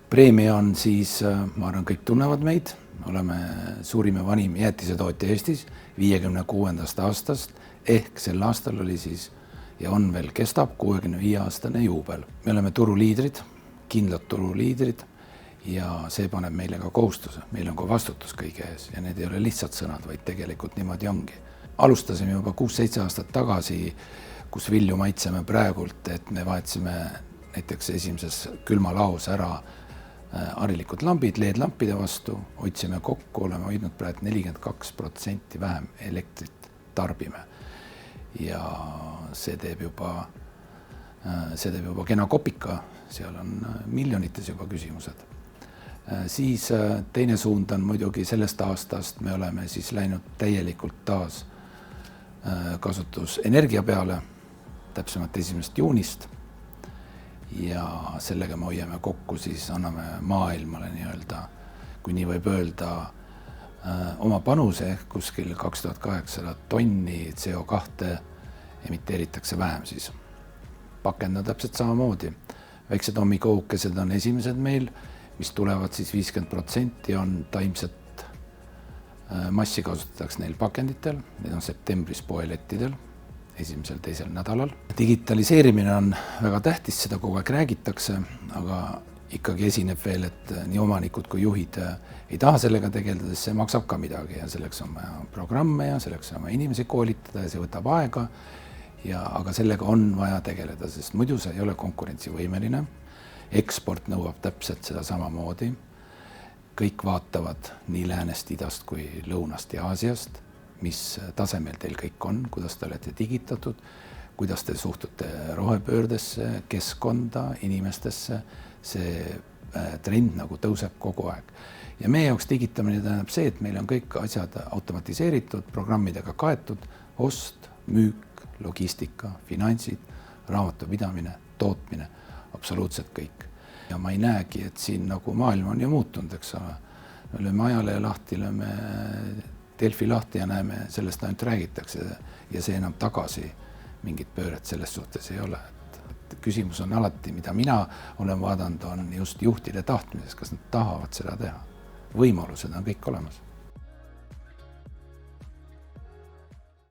Preemia on siis, ma arvan, kõik tunnevad meid, oleme suurim ja vanim jäätisetootja Eestis 56. aastast, ehk sel aastal oli siis ja on veel kestab 65-aastane juubel. Me oleme turuliidrid, kindlad turuliidrid ja see paneb meile ka kohustuse, meil on ka vastutus kõige ees ja need ei ole lihtsalt sõnad, vaid tegelikult niimoodi ongi. Alustasime juba 6-7 aastat tagasi, kus vilju maitseme praegult, et me vahetasime näiteks esimeses külmalaos ära harilikud lambid LED-lampide vastu, hoidsime kokku, oleme hoidnud praegu 42% vähem elektrit tarbime. Ja see teeb juba kena kopika, seal on miljonites juba küsimused. Siis teine suund on muidugi sellest aastast, me oleme siis läinud täielikult taas kasutus energia peale, täpsemalt 1. juunist. Ja sellega me hoiame kokku, siis anname maailmale nii-öelda, kui nii võib öelda, oma panuse ehk kuskil 2800 tonni CO2 emiteeritakse vähem siis. Pakend on täpselt samamoodi. Väiksed hommikuukesed on esimesed meil, mis tulevad siis 50% on taimset massi kasutatakse neil pakenditel, need on septembris poelettidel. Esimesel-teisel nädalal. Digitaliseerimine on väga tähtis, seda kogu aeg räägitakse, aga ikkagi esineb veel, et nii omanikud kui juhid ei taha sellega tegeleda, sest see maksab ka midagi ja selleks on vaja programme ja selleks on vaja inimesi koolitada ja see võtab aega. Aga sellega on vaja tegeleda, sest muidu see ei ole konkurentsivõimeline. Eksport nõuab täpselt seda samamoodi. Kõik vaatavad nii läänest, idast kui lõunast ja Aasiast, mis tasemel teil kõik on, kuidas te olete digitatud, kuidas te suhtute rohepöördesse, keskkonda, inimestesse, see trend nagu tõuseb kogu aeg. Ja meie jaoks digitamine tähendab see, et meil on kõik asjad automatiseeritud, programmidega kaetud, ost, müük, logistika, finantsid, raamatupidamine, tootmine, absoluutselt kõik. Ja ma ei näegi, et siin nagu maailm on ju muutunud, eks ole. Me lööme ajalehe lahti, lööme Delfi lahti ja näeme, sellest ainult räägitakse ja see enam tagasi mingit pööret selles suhtes ei ole. Küsimus on alati, mida mina olen vaadanud, on just juhtide tahtmises, kas nad tahavad seda teha. Võimalused on kõik olemas.